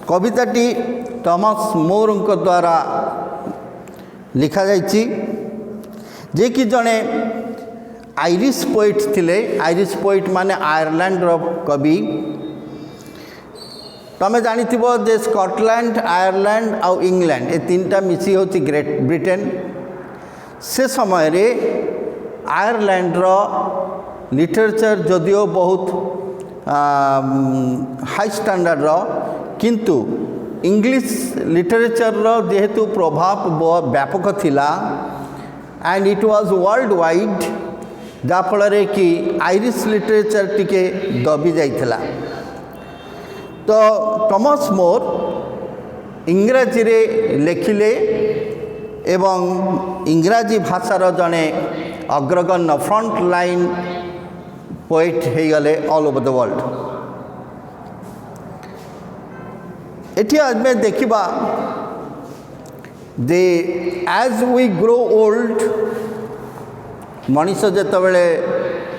कविताटी Thomas मोर द्वारा लिखा जाइछि जे कि जड़े आयरिश पोएट थिले। आयरिश पोएट माने आयरलैंड रो कवि। तमें जानिथिबो जे स्कॉटलैंड आयरलैंड और इंग्लैंड ए तीनटा मिसी होछि ग्रेट ब्रिटेन। से समय रे आयरलैंड रो लिटरेचर जदिओ बहुत हाई स्टैंडर्ड रो किंतु इंग्लिश लिटरेचर रो जेहेतु प्रभाव व्यापक थिला and it was world wide जाफल कि आयरिश लिटरेचर टिके दबी जाइथिला। तो टॉमस मोर इंग्राजी रे लेखिले एवं इंग्राजी भाषार जड़े अग्रगण्य फ्रंट लाइन पोएट हो गले ऑल ओवर द वर्ल्ड। एटी आज में देखा दे एज वी ग्रो ओल्ड मनीष जितेबले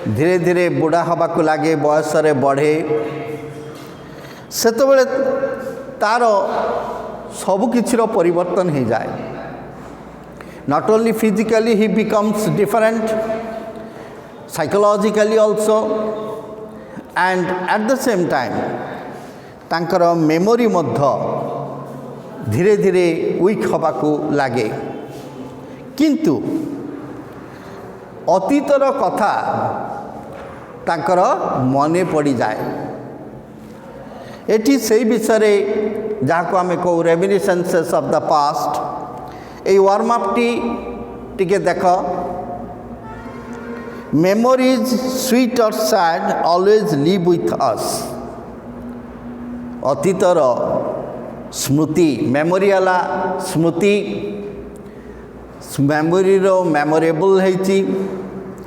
धीरे धीरे बुढ़ा हवा को लगे बयस रे बढ़े सेतबले तार सबकिछिर परिवर्तन हो जाए। Not only physically he becomes different psychologically also and at the same time तांकर मेमोरी मध्य धीरे धीरे वीक हवा को लगे किंतु अतीतर कथा तांकर मने पड़ी जाए। एटी से विषय जहाँ को आम कहू रेमिनिसेंसेस ऑफ द पास्ट। ये वार्म अप टी देख मेमोरीज स्वीट और sad always live with us. अतीतर स्मृति मेमोरी वाला स्मृति मेमोरी रो मेमोरेबल है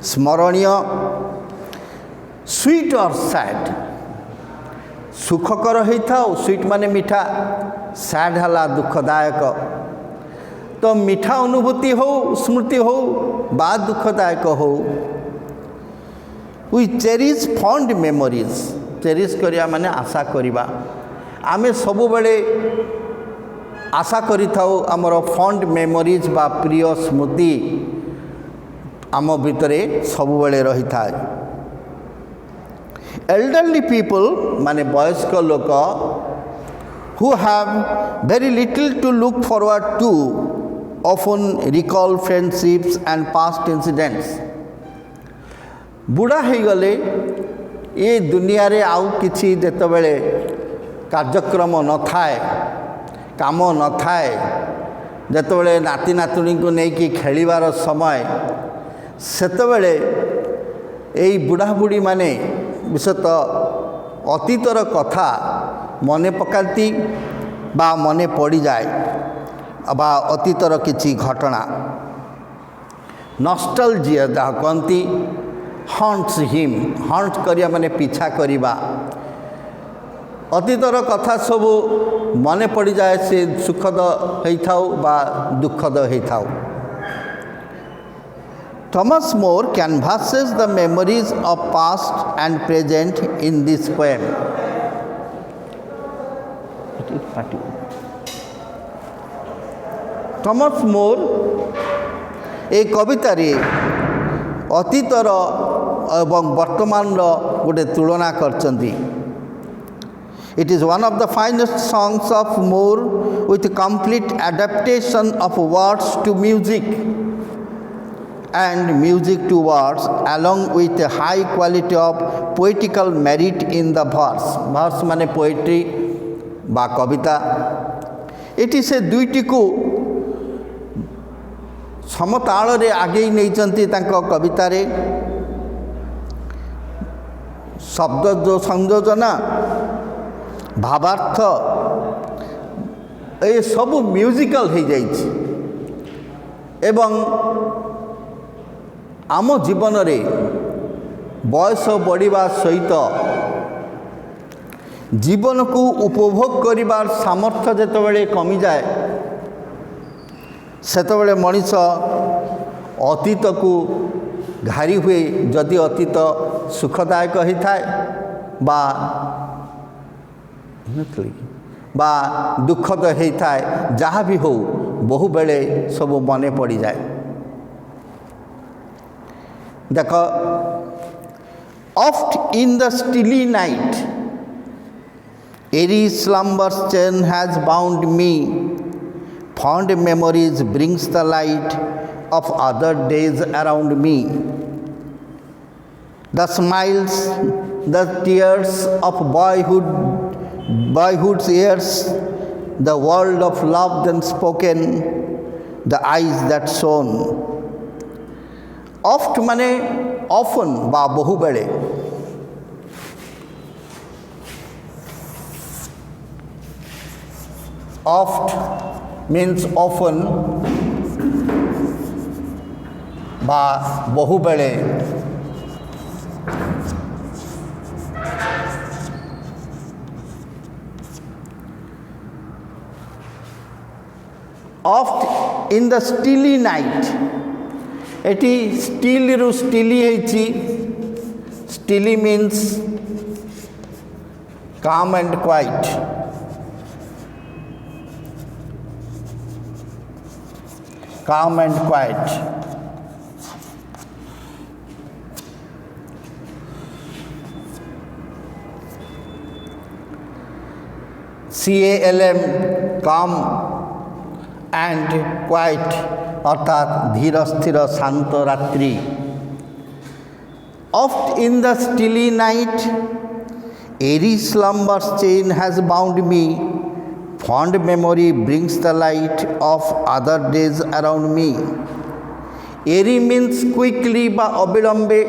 स्मरणीय। स्वीट और सैड सुखकर होता स्वीट माने मीठा सैड हला दुखदायक। तो मीठा अनुभूति हो स्मृति हो बा दुखदायक हो we cherish fond memories. Cherish करिया माने आशा करिबा। आमे सबु बेले आशा करिथाउ हमर फंड मेमोरीज बा प्रिय स्मृति आम भितरे सबु बेले रही था। एल्डरली पीपल माने वयस्क लोक who have very little to look forward to often recall friendships and past incidents। बुढ़ा हो गले ये दुनिया रे आउ किछि जेतेबेले कार्यक्रम न थाए काम न थाए जेतेबेले नाती नातुणी को लेकिन खेलिबार समय सेतेबेले एई बुढ़ा बुढ़ी माने विशेषतः अतीतर कथा मने पकाती बा मने पड़ी जाए बा अतीतर किछि घटना नॉस्टैल्जिया जहाँ कहती हंट्स हिम। हंट करिया माने पीछा करिबा। अतीतर कथा सब मने पड़ी जाए से सुखद होइथाउ बा दुखद होइथाउ। Thomas Moore canvasses the memories of past and present in this poem. Thomas Moore ए कविता रे अतीतर एवं वर्तमान गोटे तुलना करचंती। It is one of the finest songs of Moore with complete adaptation of words to music and music to words along with a high quality of poetical merit in the verse। verse माने poetry बा कविता। Eighty से दुईटी को समताल रे आगे नहीं कविता रे शब्द जो संयोजना भावार्थ ये सब म्यूजिकल हो जाइछि एवं आम जीवन रे बयस बढ़िबा सहित जीवन को उपभोग करिबार सामर्थ्य जेतेबेले कमी जाए सेतेबेले मनीष अतीत को घारी हुए। जदि अतीत सुखदायक होता है बा बा दुखद होता है जहाँ भी हो बहु बेले सब मन पड़ जाए। देख oft in the still night airy slumber's chain has bound me, fond memories brings the light of other days around me. The smiles, the tears of boyhood's years, the world of love then spoken, the eyes that shone. Oft माने often बा बहु बेले, oft means often बा बहु बेले oft in the stilly night eighty still रु still है still means calm and quiet calm and quiet CALM calm and quiet अर्थात धीर स्थिर शांत रात्रि oft in the still night airy slumber's chain has bound me, fond memory brings the light of other days around me. Airy means quickly বা অবিলম্বে,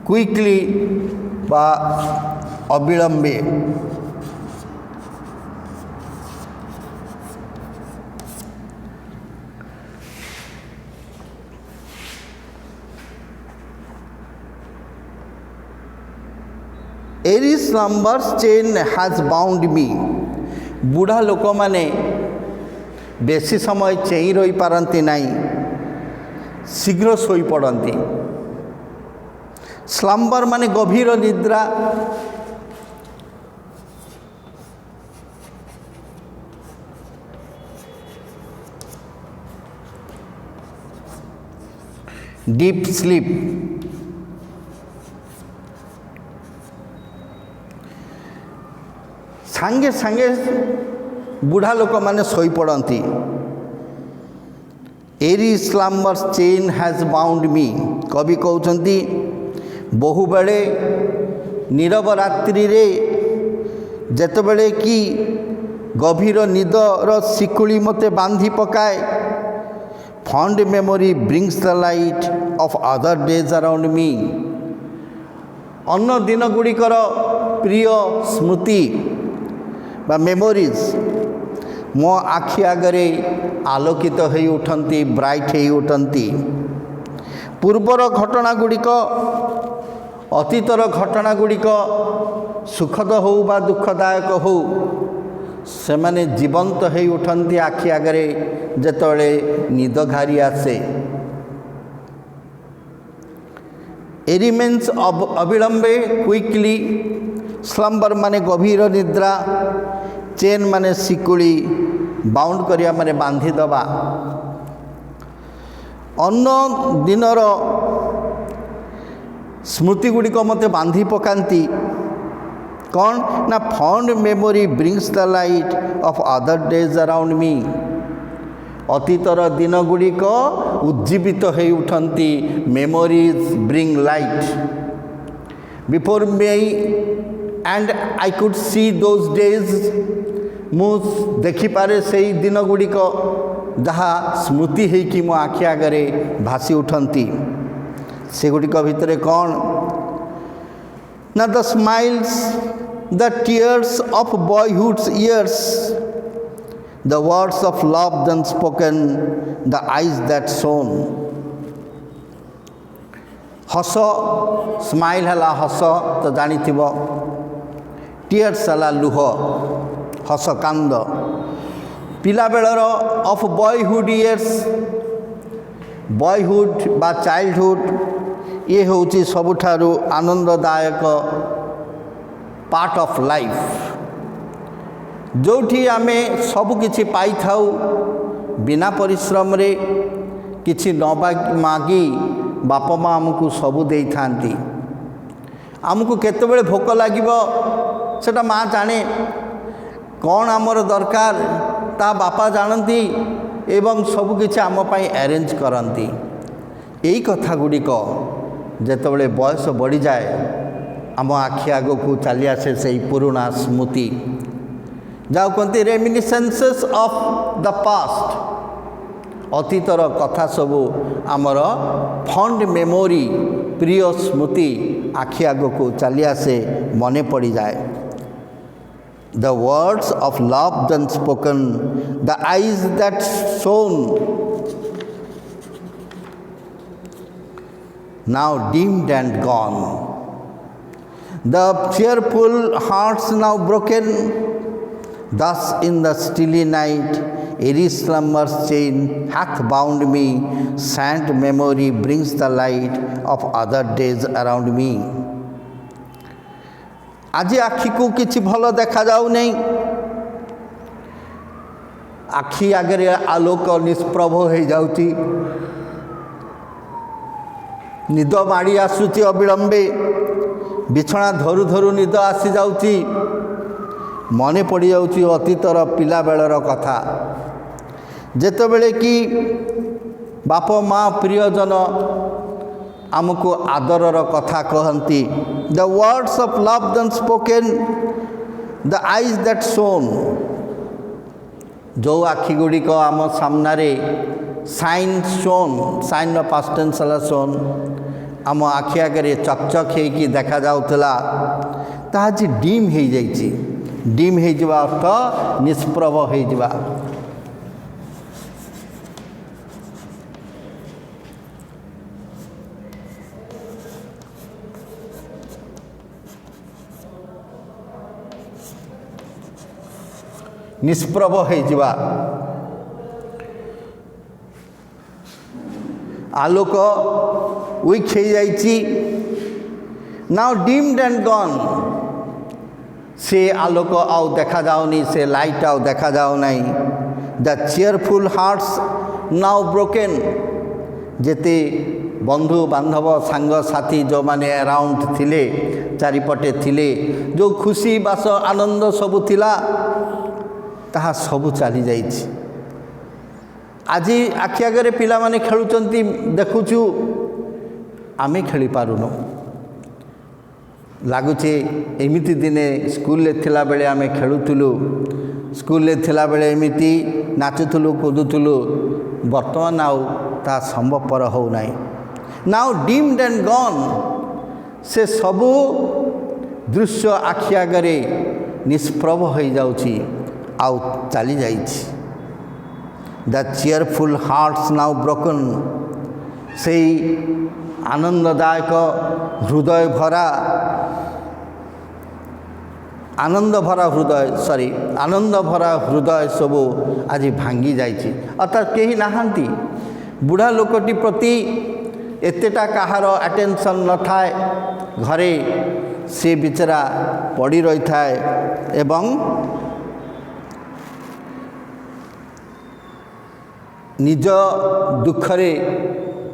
quickly বা অবিলম্বে, एरी slumber's chain has bound मी। बुढ़ा लोक माने बेसी समय चेई रही पारती नहीं, शीघ्र सोई पड़ती। स्लम्बर माने गभीर निद्रा, डीप स्लीप। सांगे सांगे बुढ़ा लोक माने सोई पड़ती। एरी स्लम्बर्स चेन हैज बाउंड मी। कवि कहते बहु बेले नीरव रात्रि रे जेतेबेले कि गभीर निदर शिकुली मते बांधी पकाए, fund memory brings the light of other days around मी। अन्य दिन गुड़िकर प्रिय स्मृति बा मेमोरीज मो आखि आगरे आलोकित हो उठती, ब्राइट हो उठती। पूर्वर घटना गुड़िक, अतीतर घटना गुड़िक सुखद हो बा दुखदायक हो, से माने जीवंत हो उठती आखि आगरे जेतबेले निद घारी आसे। एरी मीन्स अविलंबे, क्विकली। स्लम्बर माने गभीर निद्रा, चेन माने शिकुली, बाउंड करिया माने बांधी दबा। अन्य दिनर स्मृति गुड़िक मते बांधी पकांती। कौन ना fond memory brings the light of other days around me. अतीतर दिन गुड़िक उज्जीवित हो उठती। Memories bring light before me and I could see those days. मु देखिपारे से दिन गुड़िक जहाँ स्मृति है कि मो आखि आगरे भासी उठती। से गुड़िक भितर कौन ना the smiles, the tears of boyhood's years, the words of love then spoken, the eyes that shone. हस, स्माइल है हस तो जानी, टीयर्स है लुह, हस कांद पिला baler of boyhood years boyhood बा चाइल्डहुड ये होची सबुठारु आनंददायक पार्ट ऑफ लाइफ जोठी आमे सब किछि पाई थाउ बिना परिश्रम रे किछि न मागी बाप माँ आमको सबू दे थांती आमको केतेबेले भोक लागिबो सेटा माँ जाने कौन आमर दरकार ता बापा जानती एवं सब किछि आम पाई अरेंज करती यही कथा गुड़िक जेतेबेले बयस बढ़ी जाए आम आखि आग को चली आसे से पुराना स्मृति जाओ कहते रेमिनिसेंसेस ऑफ द पास्ट अतीतर कथा सबू आमर फंड मेमोरी प्रिय स्मृति आखि आग को चली आसे मने पड़ी जाए the words of love then spoken the eyes that shone now dimmed and gone the cheerful hearts now broken thus in the stilly night airy slumber's chain hath bound me sad memory brings the light of other days around me आज आखि को किछि भल देखा जाऊ नहीं आखि आगे आलोक निष्प्रभ हो जाउची निद माड़ी आसुची अविलंबे बिछना धरु धरु निद आसी जाउची मने पड़ी जाउची अतीतर पिला बेलर कथा जेतेबेले कि बाप माँ प्रियजन आमको आदरर कथा कहती the words of love then spoken the eyes that shone जो आखि गुड़िक आम सामने shine shone shine past tense shone आम आखि आगे चकचक होगी देखा जाउतला ता आज डीम हो जाइए डीम हो अर्थ निष्प्रभ हो निष्प्रभ हो आलोक वीक हो जाइए नाउ डीम्ड एंड गॉन से आलोक आउ देखा जाऊनी से लाइट आउ देखा जाऊ नहीं the cheerful hearts now broken जेते बंधु बांधव सांग साथी जो माने अराउंड थिले चारिपटे थिले जो खुशी बास आनंद सबू थिला ताहा सबू चली जाइछि आज आखि आगे पिला माने खेलुचंती देखुचु आमे खेली पारुनो लगुचे एमिति दिने स्कूल थिला बेले आमे खेलुथुलु स्कूल थिला बेले एमिति नाचुथुलु कूदुथुलु वर्तमान आउ ता संभवपर हो नाही नाउ डीम्ड एंड गॉन से सबू दृश्य आखि आगे निष्प्रभ हो जाउची आउ चली जाइछि the cheerful hearts now broken से आनंददायक हृदय भरा आनंद भरा हृदय सबू आज भांगी जाइछि अर्थात केही नाहांती बुढ़ा लोकटी प्रति एतेटा कहार अटेंशन न थाए घरे से बिचरा पड़ी रही थाए एवं निज दुखरे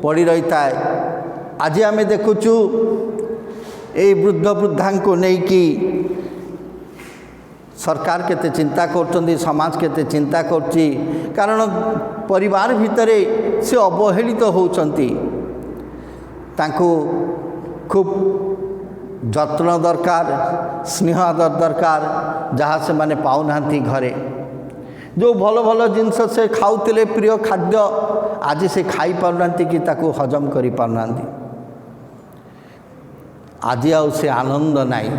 पड़ी रही थाए आज आमे देखुचु ए वृद्ध वृद्धा को नहीं कि सरकार केते चिंता करछन्ती समाज केते चिंता करछि कारण परिवार भितरे से अवहेलित होउछन्ती तांको खूब जत्न दरकार स्नेह आदर दरकार जहाँ से माने पाउ नांती घरे जो भल भल जिनस से खाऊले प्रिय खाद्य आज से खाई पारना कि ताको हजम करि पारना आज आउ से आनंद नाई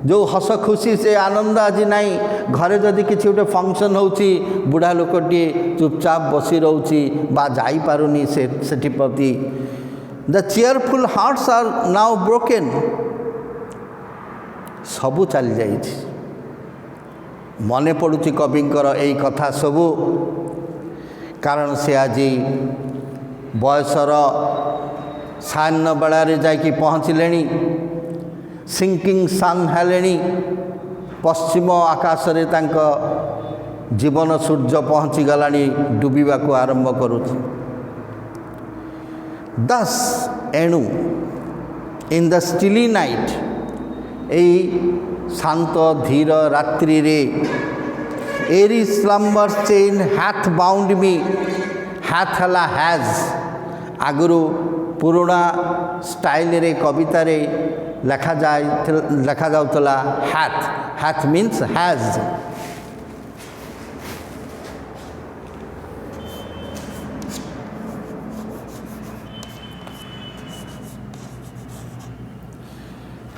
जो हस खुशी से आनंद आज नाई घरे जदि किसी गोटे फंक्शन होची बुढ़ा लोकटी चुपचाप बसी रोची बा जाई पारुनी से सेठी प्रति the cheerful hearts are now broken सबू चली जाइछि मने पड़ुची कविंकर एई कथा सबू कारण से आज बयसर सान्न बेलारे जाइकी पहुँचले सिंकिंग सन हेले पश्चिम आकाश रे तांको जीवन सूर्य पहुँची गला डूबा को आरंभ करुच्ची दस एणु इन द स्टिली नाइट यही शांत धीर रात्रि रे एरी स्लम्बर चेन हाथ बाउंड मी हाथ हला हैज आगुरु पुराना स्टाइल रे कविता रे लिखा जाउतला हाथ हाथ मीन्स हैज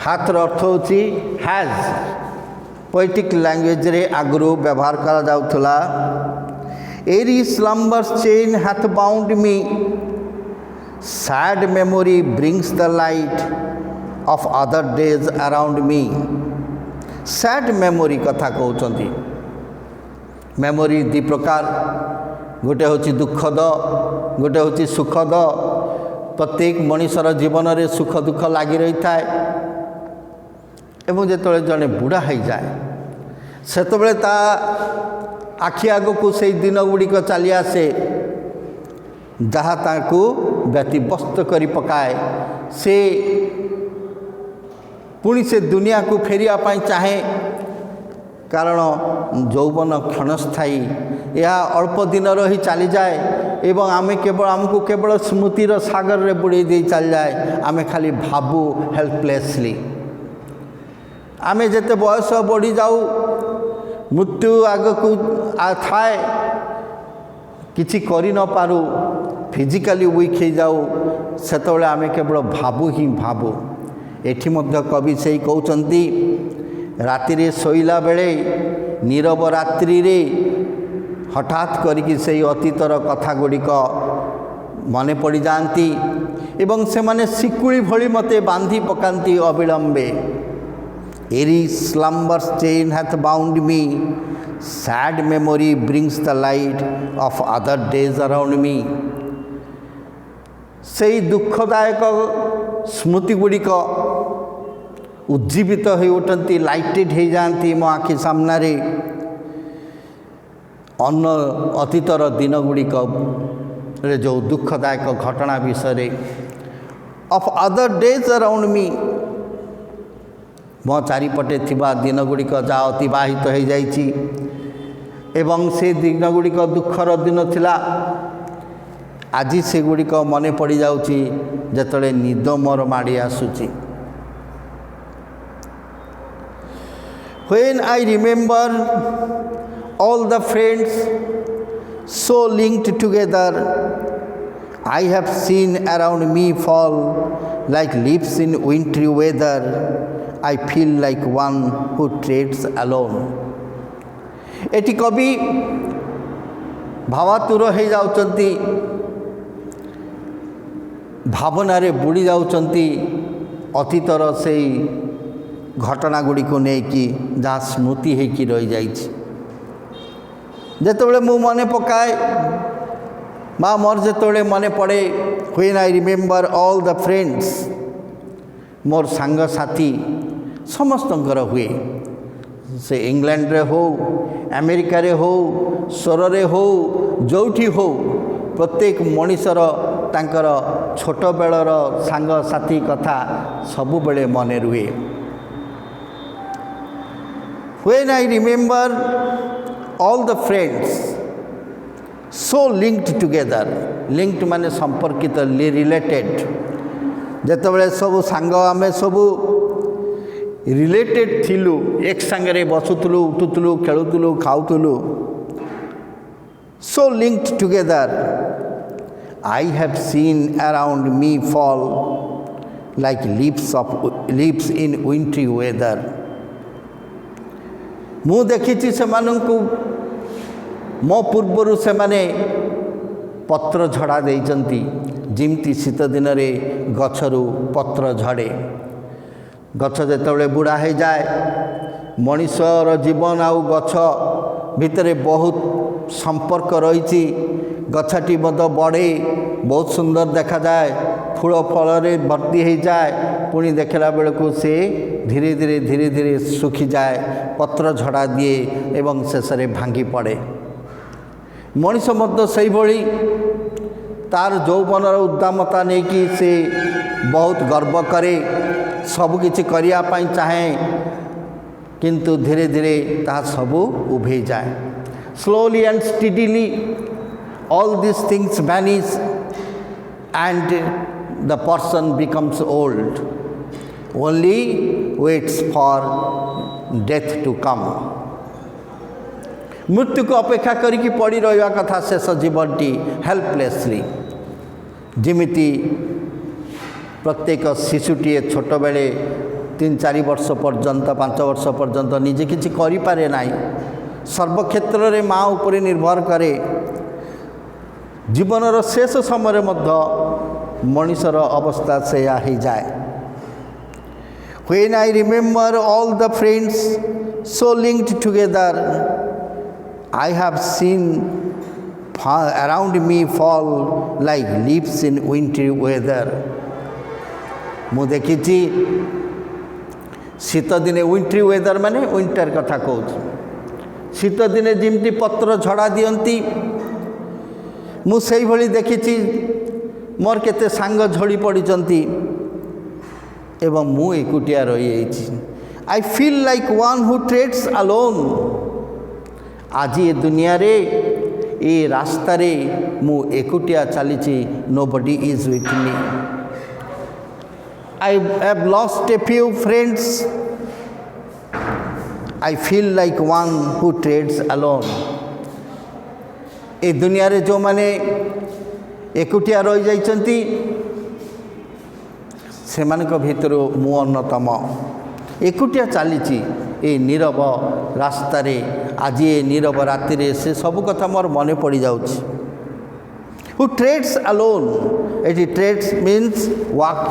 हाथ अर्थ होची हैज पोएटिक लैंग्वेज रे आगुरु व्यवहार करा जाउथला एरी स्लम्बर्स चेन हाथ bound me sad memory brings the light of other days around me sad memory कथा कहउचंती मेमोरी दी प्रकार गोटे होची दुखद गोटे होची सुखद प्रत्येक मनुष्यर जीवन रे सुख दुख लागी रही थाए एवं जो जड़े बुढ़ा हो जाए से आखि आग को से दिन गुड़िक चली आसे जहाँ ताकू व्यतिव्यस्त कर पकाए से पुणी से दुनिया को फेरिया चाहे कारण यौवन क्षणस्थायी यह अल्प दिन ही चली जाए एवं आमे केवल आमको केवल स्मृतिर सागर रे बुड़े दे चल जाए आमे खाली भाबू हेल्पलेसली आमे जेते बयस बढ़ी जाऊ मृत्यु आग को थाए किछि करि न पारू फिजिकली वीक हो जाऊ सेतबेले आमे केवल भाबू ही भाबू एठी मध्य कवि से कहउचंती राति रे सोइला बेले नीरव रात्रि रे हठात करिकी से अतीतर कथा गुड़िक मने पड़ जाती एवं से माने शिकुड़ी भली मते बांधी पकांती अविलंबे ere slumber's chain hath bound me sad memory brings the light of other days around me सेई दुखदायक स्मृति गुड़िक उज्जीवित हो उठती लाइटेड हो जाती मो आखि सामने अन्न अतीतर दिन गुड़िक जो दुखदायक घटना विषय ऑफ अदर डेज अराउंड मी मो चारिपटे थिबा दिन गुड़िक जहाँ अतिबाहित हो जाइछि एवं से दिन गुड़िक दुखर दिन थिला आज से गुड़िक मने पड़ जाउछि जेतले निद मोर माड़ी आसुछि When I remember all the friends so linked together I have seen around me fall like leaves in wintry weather I feel like one who treads alone eighty कवि भावातुर हो जाउचंती भावनारे बुड़ी जाउचंती अतीतर से घटना गुड़ी को लेकिन जहाँ स्मृति होकि रही जाइछि जेतेबेले मु मने पकाए बा मोर जेतेबेले मने पड़े when I remember all the friends मोर सांग साथी समस्तंकर हुए से इंग्लैंड रे हो अमेरिका रे हो स्वर रे हो जोठी हो प्रत्येक मनुष्यर तांकर छोट बेलर सांग साथी कथा सबु बेले मने रुहे When I remember all the friends so linked together linked माने संपर्कित related जेतेबेले सब सांग आमे सब रिलेटेड थिलु एक संगे बसुतलु उठुतलु खेलुतलु खाउतलु so linked together I have seen around me fall like leaves in wintry weather मु देखी से मो पूर्वर से माने पत्र झड़ा देइचंती जिमती शीत दिन रे गछरु पत्र झड़े गछ जेतेबेले बुढ़ा हो जाए मनुष्यर जीवन आउ गछ भितर बहुत संपर्क रही। गछटी मत बढ़े बहुत सुंदर देखा जाए, फूल फल भर्ती हो जाए, पुणी देखला बेलू से धीरे धीरे धीरे धीरे सुखी जाए, पत्र झड़ा दिए एवं शेष में भांगी पड़े। मनीष मत से भली तार यौवनर उद्दामता नहीं कि से बहुत गर्व करे, सबकि करने चाहे, किंतु धीरे धीरे ता सबू उभे जाए। Slowly and steadily all these things vanish and the person becomes old, only waits for death to come। मृत्यु को अपेक्षा करिकी पड़ी रहा कथा शेष जीवनटी हेल्पलेसली। जिमिति प्रत्येक शिशुटी छोट बेले 3-4 वर्ष पर्यंत 5 वर्ष पर्यंत निजे किसी करें ना, सर्वक्षेत्र में माँ उपरे निर्भर करे। जीवनर शेष समय मनुष्यर अवस्था से ही जाए। When I remember all the friends so linked together, I have seen around me fall like leaves in wintry weather। मु देखी शीत दिने विंट्री वेदर माने विंटर कथा कहूँ। शीत दिने जिमती पत्र झड़ा दियंती मु सेई भली देखी। मोर केते सांग झड़ी पड़ीचंती एवं मु एकुटिया रही जाइछि। I feel like one who treads alone. आज ये दुनिया रे ये रास्ता रे मु एकुटिया चलीछि। Nobody is with me. I have lost a few friends. I feel like one who trades alone। ए दुनिया रे जो माने एकुटिया रही जाइचंती सेमानक भितर मु अन्यतम। एकुटिया चलीची ए नीरव रास्ता रे। आज ये नीरव राति रे से सब कथा मोर मने पड़ी जाउछि। Who trades alone? एटी trades means walk।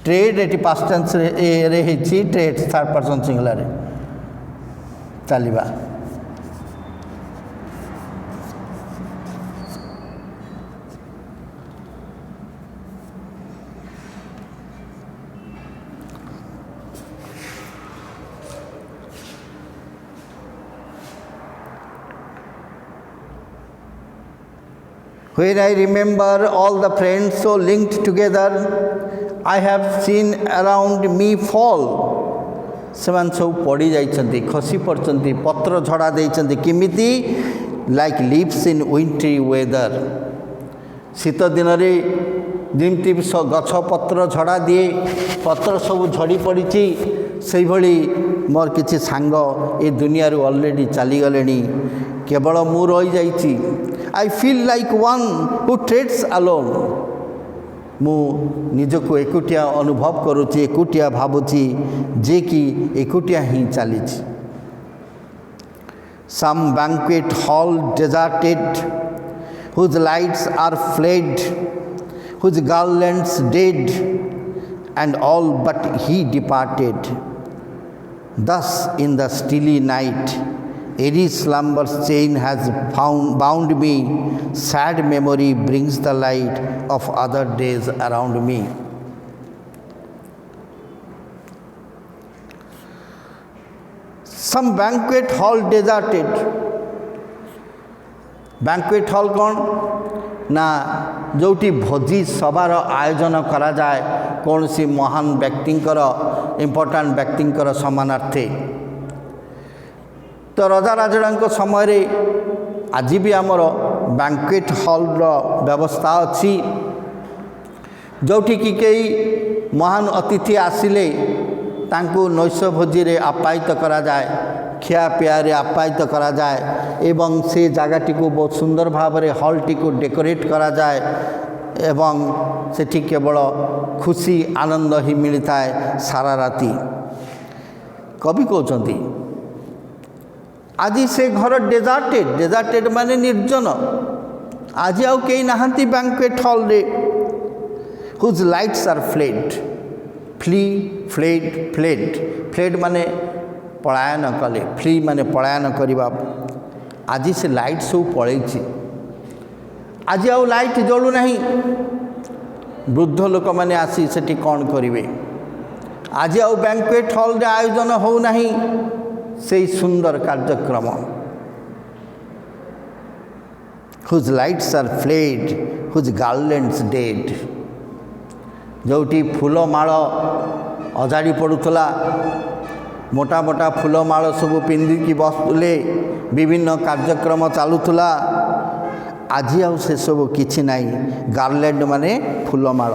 ट्रेड एटी पास्ट टेंस रे हिची ट्रेड थर्ड पर्सन सिंगुलर चलिबा। When I remember all the friends so linked together, I have seen around me fall। सेमान सब पड़ी जाइछंती, खसी पड़छंती, पत्र झड़ा देइछंती। किमिति? Like leaves in wintry weather. शीत दिन रे जिमती गछ पत्र झड़ा दिए, पत्र सब झड़ी पड़ी। से भली मोर किछि सांग ए दुनिया रू ऑलरेडी चली गलेनी, केवल मु रही जाइछि। I feel like one who treads alone. मु निजको एकुटिया अनुभव करुछि, एकुटिया भावुछि जे कि एकुटिया ही चलीछि। Some banquet hall deserted, whose lights are fled, whose garlands dead, and all but he departed। Thus in the stilly night, airy slumber's chain has bound me, sad memory brings the light of other days around me। Some banquet hall deserted। banquet hall कौन ना जोटी भोजी सभार आयोजन करा जाए कौन सी महान व्यक्तिंकर important व्यक्तिंकर समानार्थे। तो राजा राजड़ा समय रे आज भी आमर बैंक्वेट हॉल व्यवस्था अच्छी, जोठी कि कई महान अतिथि आसिले तांकु नैश भोजी रे आप्यायित करा जाए, खिया पिया आप्यायित करा जाए एवं से जगहटी को बहुत सुंदर भाव में हॉल टी को डेकोरेट करा जाए एवं सेठी केवल खुशी आनंद ही मिलता है सारा राति। कवि कहते आज से घर डेजर्टेड, डेजर्टेड माने निर्जन। आज आउ कई नहांती बैंक्वेट हॉल रे whose lights are fled flee fled fled fled माने पलायन कले फ्ली माने पलायन करवा आज से लाइट सब पलैछि आज आउ लाइट जलू नहीं वृद्ध लोक मैंने आसी सेठी कौन करिवे आज आउ बैंक्वेट हॉल रे आयोजन हो नहीं से सुंदर कार्यक्रम whose lights are fled whose garlands dead जोटी फूलमाल अजाड़ी पड़ूला मोटा मोटा फूलमाल सब पिंधिकी बसुले विभिन्न कार्यक्रम चलुला आज आउ से सब किछि नहीं गार्लैंड माने फूलमाल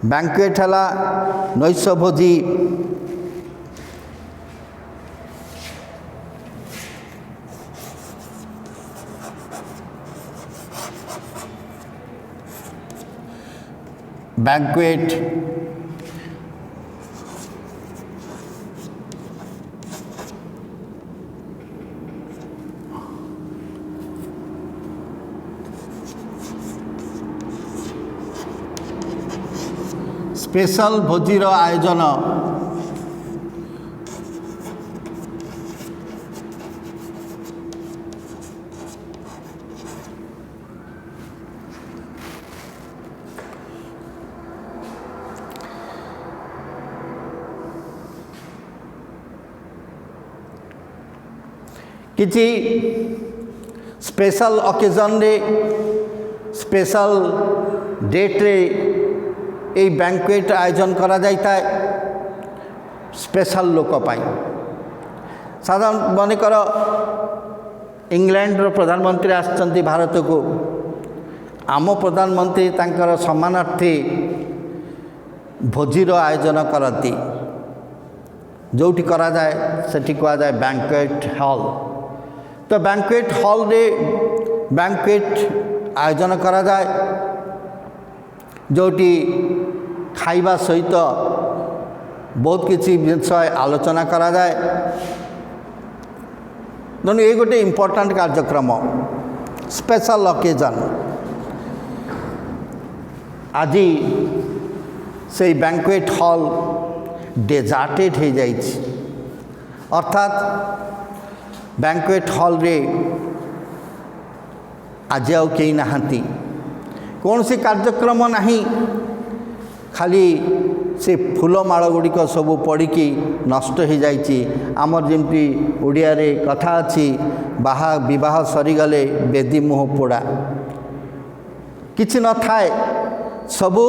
बैंक्वेट हला नैश भोजी बैंक्वेट स्पेशल भोजीर आयोजन किसी स्पेशल ओकेजन रे स्पेशल डेट रे ये बैंक्वेट आयोजन करा जाता है स्पेशल लोक पाई साधारण मनकर इंग्लैंड प्रधानमंत्री आसचंती भारत को आम प्रधानमंत्री तांकर सम्मानार्थी भोजीर आयोजन करती जोटी करा जाए सेठी कहा जाए बैंक्वेट हॉल तो बैंक्वेट हॉल रे बैंक्वेट आयोजन करा जाए जोटी खाइबा सहित बहुत किसी विषय आलोचना करा जाए तेणु ये गोटे इम्पोर्टाट कार्यक्रम स्पेशल ओकेजन आज से बैंक्वेट हॉल डेजार्टेड हो जाए अर्थात बैंक्वेट हॉल रे आज आउ कई नहांती कौन सी कार्यक्रम नहीं खाली से फूलमाल गुड़िक सब पड़ी नष्ट हो जाइए आमर जमी ओडिया रे कथा अच्छी बाहा विवाह सरीगले बेदी मुह पोड़ा किछि न थाए सबू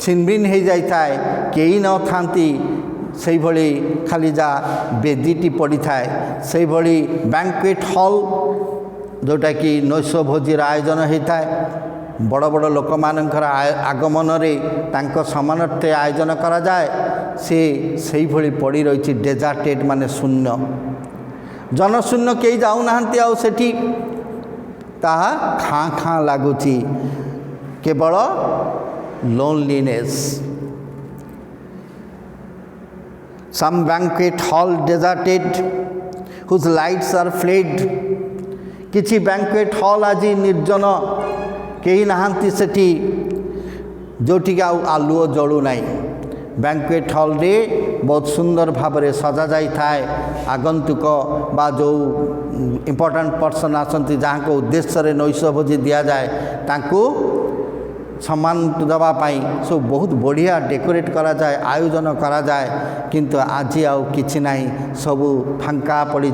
छिनभिन हो जाए कई न थांती से भली खाली जा बेदीटी पड़ी थाए से भली बैंक्वेट हॉल जोटा कि नैश भोजीर आयोजन होता है बड़ बड़ लोक मानकर आगमन रे तांको समानार्थे आयोजन करा जाए से भली पड़ी रही डेजार्टेड माने शून्य जनशून्य कई जाऊनाहांती आउ सेठी ताहा खाँ खाँ लगुची केवल loneliness some banquet hall deserted whose lights are fled किछि बैंक्वेट हॉल आज निर्जन कहीं नहांती सेठी जोटी आलुओ जलू ना बैंक्वेट हॉल रे बहुत सुंदर भाव में सजा जाई थाए आगंतुक बा जो इम्पोर्टाट पर्सन आसती जहाँ को उद्देश्य रे नैश भोजी दि जाए तांको सम्मान देवाई सब बहुत बढ़िया डेकोरेट करा जाए आयोजन करा जाए किंतु आज आउ किछि नाही सबू फांका पड़ी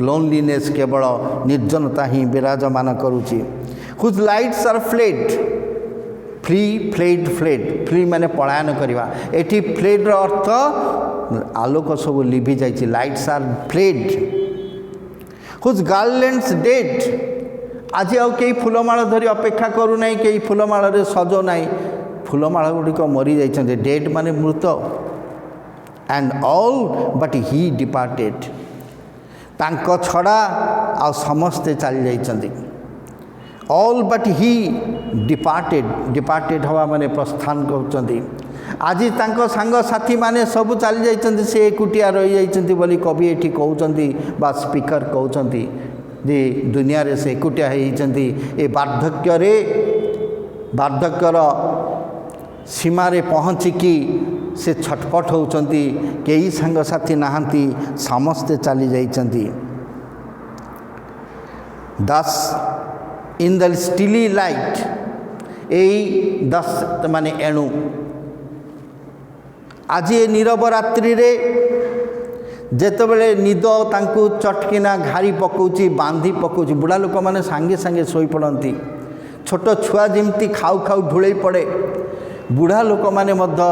लोनलीनेस केवल निर्जनता ही विराजमान करुची whose lights are fled flee fled fled flee माने पलायन करवा एटी फ्लेड अर्थ आलोक सब लिभि जाइए lights are fled whose garlands dead आज आउ कई फूलमाला धरी अपेक्षा करूना कई फूलमाल सजो ना फूलमाला गुड़िक मरी जाइछन्ते डेड माने मृत and all but he departed तांको छड़ा आ समस्ते चली जाइछन्ते all but he departed departed हवा माने प्रस्थान करछन्ते आज तांको सांग साथी माने सब चली जाइछन्ते से एकुटिया रही जाइछन्ते बोली कवि एठी कहउछन्ती बा स्पीकर कहउछन्ती जे दुनिया रे से एकुटिया होइछन्ती ए वार्धक्यर सीमा रे पहुँचिकी से छटपट होउछन्ती कई सांग साथी नाहंती समस्ते चली जाइछन्ती दस इन द स्टिली लाइट यही 10 माने एणु आज ये नीरव रात्रि रे जेतेबेले निद तांकु चटकिना घारी पकाउची बांधी पकाउची बुढ़ा लोक माने सांगे सांगे सोई पड़ती छोट छुआ जमती खाऊ खाऊ ढुलई पड़े बुढ़ा लोक माने मध्य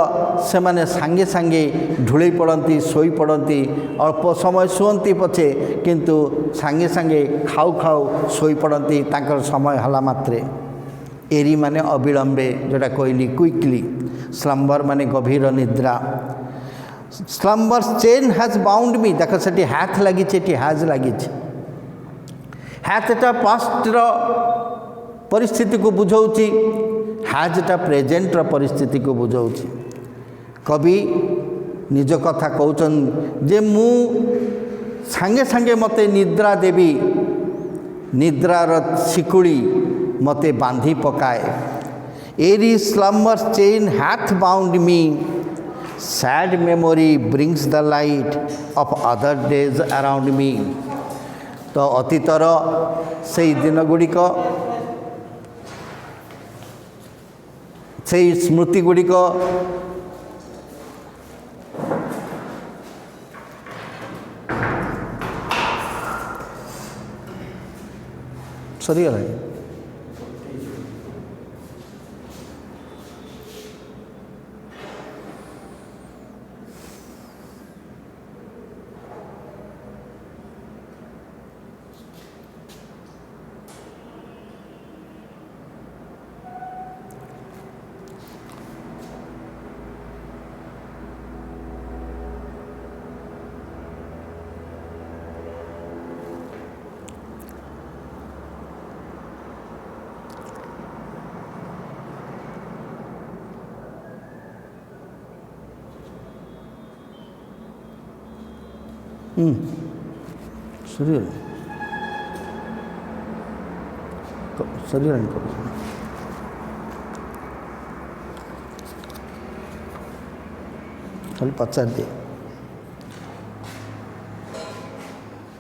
से माने सांगे सांगे ढुलई पड़ती सोई पड़ती अल्प समय शुअंती पछे किंतु सांगे सांगे खाऊ खाऊ सोई पड़ती तांकर समय हला मात्रे एरी माने अविलंबे जोटा कहली क्विकली स्लम्बर माने गभीर निद्रा स्लम्बर चेन हैज बाउंड मी देख से हाथ लगी हैज लगी हाथ पास्ट परिस्थिति को बुझाऊँगी हैजटा प्रेजेंट परिस्थिति को बुझाऊँगी कवि निज कथा कहउछन जे मु सांगे सांगे मते निद्रा देवी निद्रार शिकुड़ी मते बांधी पकाए एरी स्लम्बर चेन हाथ bound me sad memory brings the light of other days around मी तो अतीतर से दिन गुड़िक से स्मृति गुड़िक सरीगला शरीर खाली पचार दिए